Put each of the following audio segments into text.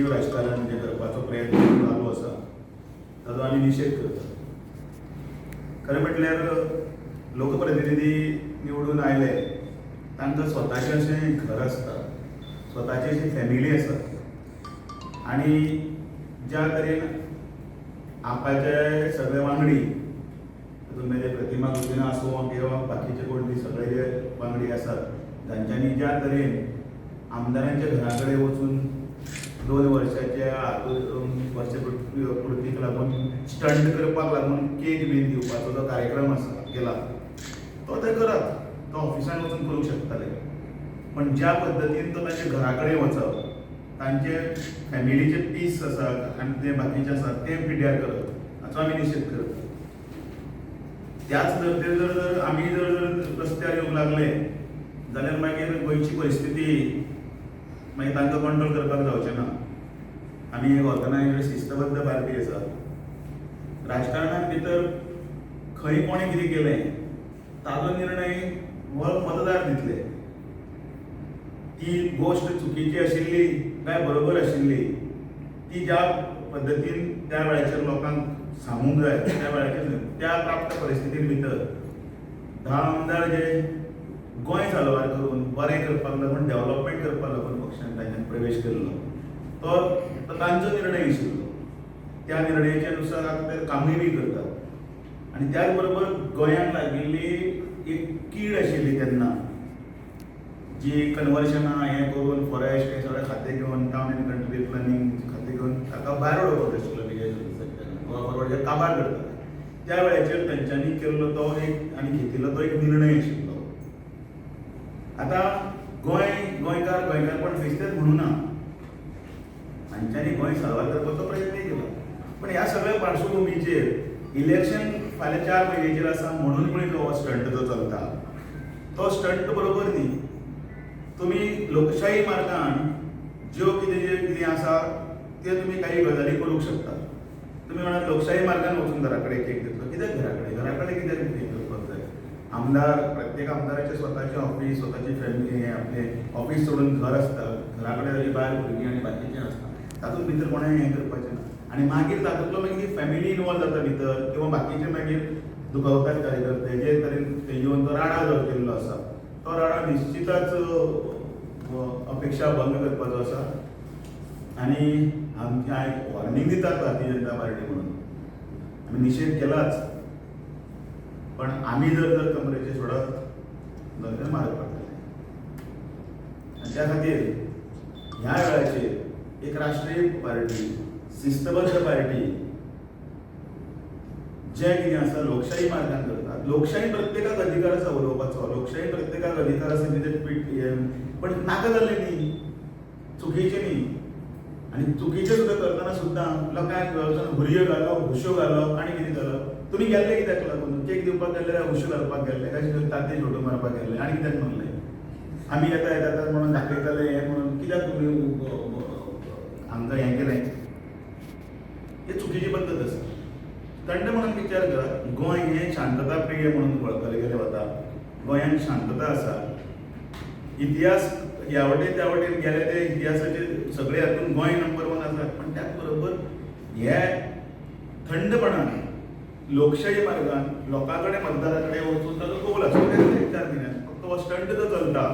निश्चितीव राजकारण जे करपाचो प्रयत्न चालू आसा ताचो आमी निशेध करता. खरें म्हटल्यार लोकप्रतिनिधी निवडून आयले तांकां स्वताचें अशें घर आसता, स्वताची अशी फॅमिली आसा आनी ज्या तरेन आपाचे सगळे वांगडी तातूंत म्हणजे प्रतिमा गुदिना आसूं किंवा बाकीचे कोण बी सगळे जे वांगडी आसात तांच्यांनी ज्या तरेन आमदारांच्या घरा कडेन वचून 2 वर्साच्या पुर्तीक लागून स्टंट करपाक लागून केक बीन दिवपाचो जो कार्यक्रम आसा केला तो ते करात, तो ऑफिसान वचून करूंक शकताले. पण ज्या पद्दतीन तो तांच्या घरा कडेन वचप, तांचे फॅमिलीचे पीस आसा आनी ते बाकीचे आसा ते पिड्यार करप हाचो आमी निशेध करता. त्याच धर्तेर जर आमी जर रस्त्यार येवंक लागले जाल्यार मागीर गोंयची परिस्थिती मागीर तांकां कंट्रोल करपाक जावचें ना. आमी एक ऑर्गनायज्ड शिस्तबद्ध पार्टी आसा. राजकारणांत भितर खंय कोणें कितें केलें ताचो निर्णय हो मतदार दितले. ती गोश्ट चुकीची आशिल्ली काय बरोबर आशिल्ली ती ज्या पद्दतीन त्या वेळाचेर लोकांक सांगूंक जाय त्या वेळाचेर त्या प्राप्त परिस्थिती भितर 10 आमदार जे गोंय साल्वार करून बरें करपाक लागून डेव्हलपमेंट करपाक लागून पक्षान तांच्यान प्रवेश केल्लो तो तांचो निर्णय आशिल्लो. त्या निर्णयाच्या नुसार आतां ते कामूय बी करतात. आनी त्याच बरोबर गोंयांक लागिल्ली एक कीड आशिल्ली तेन्ना जी कन्वर्शनां हें करून फॉरेस्ट हें सगळें खातें घेवन टावन एंड कंट्री प्लॅनिंग खातें घेवन ताका भायर उडोवपाक आशिल्लो गोवा फॉरवर्ड काबार करता. त्या वेळाचेर तेंच्यांनी केल्लो तो एक आनी घेतिल्लो तो एक निर्णय आशिल्लो. आतां गोंयकारपण फेस्तेच म्हणूं ना, हांच्यांनी गोंय साल्वार करपाचो प्रयत्न केला. पण ह्या सगळ्या पार्श्वभुमीचेर इलेक्शन फाल्यां 4 म्हयन्याचेर आसा म्हणून हो स्टंट जो चलता तो स्टंट बरोबर न्ही. तुमी लोकशाही मार्गान ज्यो कितें आसा त्यो तुमी काही गजाली करूंक शकता. तुमी म्हणात लोकशाही मार्गान वचून घरा कडेन केक दितलो, कित्याक घरा कडेन कित्याक केक करपाक जाय? आमदार प्रत्येक आमदाराचें स्वताचें ऑफिस, स्वताची फॅमिली, हें आपलें ऑफिस सोडून घर आसता, घरा कडेन ताची बायल भुरगीं आनी बाकीचें आसता. तातूंत भितर कोणें हें करपाचें ना. आनी मागीर तातूंतलो मागीर फॅमिली इनवॉल्व जाता भितर किंवा बाकीचे मागीर दुखावतात कार्यकर्ते जे तरेन ते येवन तो राडा जो केल्लो आसा तो राडा निश्चितच अपेक्षा भंग करपाचो आसा. आनी आमची हांव वॉर्निंग दितात भारतीय जनता पार्टी म्हणून आमी निशेध केलाच. पण आमी जर कमरेचे सोडत जाल्यार मारक पडटले. आनी त्या खातीर ह्या वेळाचेर एक राष्ट्रीय पार्टी, शिस्तबद्ध पार्टी जे कितें आसा लोकशाही मार्गान करतात. लोकशाही प्रत्येकाक अधिकार आसा उलोवपाचो, लोकशाही प्रत्येकाक अधिकार आसा कितें पण नाका जाल्लें न्ही, चुकीचें न्ही. आनी चुकीचें सुद्दां करतना सुद्दां लोकांक हुरयो घालप, हुश्यो घालप आनी कितें घालप. तुमी गेल्ले कित्याक लागून केक दिवपाक गेल्ले काय हुश्यो घालपाक गेल्ले काय ताते फोटो मारपाक गेल्ले आनी कित्याक म्हणलें आमी येता म्हणून दाखयताले हें म्हणून कित्याक तुमी हांकां हें केलें. ही चुकीची पद्दत आसा. थंड म्हणून विचार करात. गोंय हें शांतता प्रिय म्हणून वळखलें गेलें वता. गोंयांत शांतता आसा. इतिहास ह्या वटेन त्या वटेन गेले ते इतिहासाचे सगळे हातूंत गोंय नंबर 1 आसा. पण त्याच बरोबर हे थंडपणान लोकशाही मार्गान लोकां कडेन मतदारा कडेन वचून ताचो कौल आसता विचार केल्यान फक्त हो स्टंट जो चलता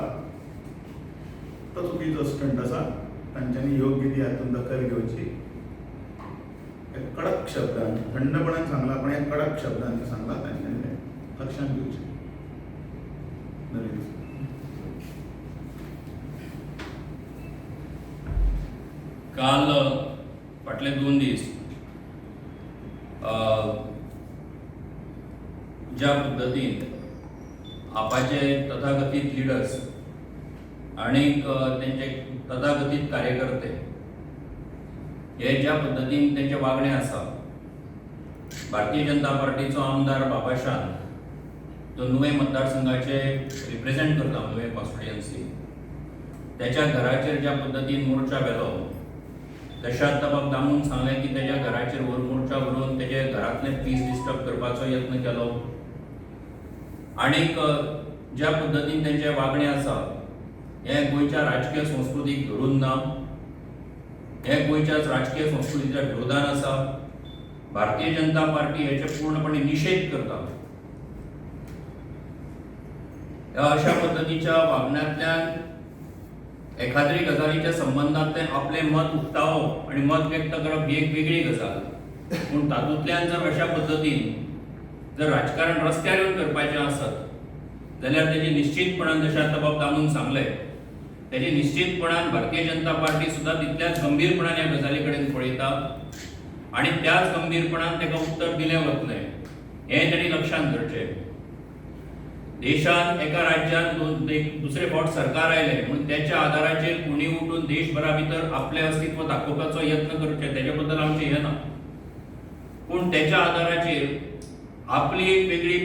तो चुकीचो स्टंट आसा. तांच्यांनी योग्य ती हातूंत दखल घेवची. कडक शब्दान थंडपणान सांगला पण हे कडक शब्दान सांगला तांच्यांनी लक्षांत घेवचें. काल फाटले 2 दीस ज्या पद्धतीन आपाचे तथाकथित लिडर्स आणि त्यांचे तथाकथित कार्यकर्ते हे ज्या पद्धतीन त्यांचे वागणे आसा. भारतीय जनता पार्टीचो आमदार बाबाशान जो नुवें मतदारसंघाचे रिप्रेझेंट करता नुवें कॉन्स्टिट्युएन्सी त्याच्या घराचेर ज्या पद्धतीन मोर्चा वेलो तशा तबाक दामून सांगलें की तेज्या घराचेर मोर्चा व्हरून तेजे घरांतले पीस डिस्टर्ब करपाचो यत्न केलो. आनीक ज्या पद्धतीन तेंचे वागणें आसा हें गोंयच्या राजकीय संस्कृतीक धरून ना. हे गोंयच्याच राजकीय संस्कृतीच्या विरोधान आसा. भारतीय जनता पार्टी हेचे पूर्णपणे निषेध करता. ह्या अशा पद्धतीच्या वागण्यातल्यान एखाद्री गजालीच्या संबंधांतल्यान आपले मत उक्तावप आणि मत व्यक्त करप ही एक वेगळी गजाल. पूण तातूंतल्यान जर अशा पद्धतीन जर राजकारण रस्त्यार येवन करपाचें आसत जाल्यार तेजे निश्चितपणान जशें आतां बाब ताणून सांगलें तेजे निश्चितपणान भारतीय जनता पार्टी सुद्दां तितल्याच गंभीरपणान ह्या गजाली कडेन पळयता आणि त्याच गंभीरपणान ताका उत्तर दिलें वतलें हें ताणी लक्षांत धरचें. देशांत एका राज्यांत दुसरे फावट सरकार आयलें म्हणून त्याच्या आदाराचेर कोणी उठून देशभरा भितर आपलें अस्तित्व दाखोवपाचो यत्न करचें तेजे बद्दल आमचें हें ना. पूण त्याच्या आदाराचेर आपली एक वेगळी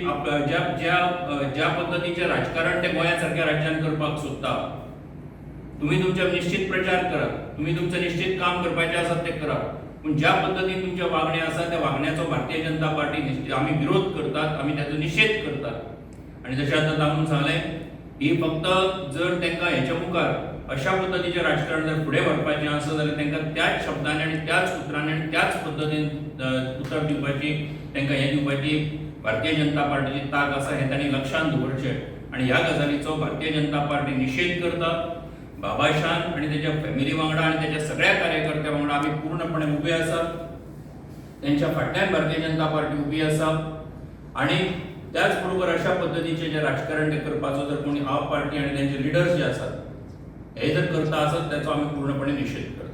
ज्या पद्धतीचें राजकारण ते गोंयासारख्या राज्यांत करपाक सोदता. तुम्ही तुमचे निश्चित प्रचार करात, तुम्ही तुमचं निश्चित काम करपाचें आसा तें करात, पूण ज्या पद्धतीन तुमचें वागणें आसा त्या वागण्याचो भारतीय जनता पार्टी आमी विरोध करतात, आमी ताचो निशेध करतात. आणि जशें आतां ताणून सांगलें ही फक्त जर तांकां हेच्या मुखार अशा पद्धतीचें राजकारण जर फुडें व्हरपाचें आसा जाल्यार तांकां त्याच शब्दांनी आनी त्याच उतरांनी आनी त्याच पद्धतीन उतर दिवपाची तांकां हें दिवपाची भारतीय जनता पार्टीची तांक आसा हें तांणी लक्षांत दवरचें. आनी ह्या गजालीचो भारतीय जनता पार्टी निशेध करता. बाबाशान आनी तेच्या फॅमिली वांगडा आनी तेच्या सगळ्या कार्यकर्त्यां वांगडा आमी पूर्णपणे उबे आसात. तेंच्या फाटल्यान भारतीय जनता पार्टी उबी आसा. आनी त्याच बरोबर अशा पद्धतीचे जे राजकारण ते करपाचो जर कोणी आप पार्टी आनी तेंचे लिडर्स जे आसात हे जर करता आसत त्याचो आमी पूर्णपणे निशेध करता.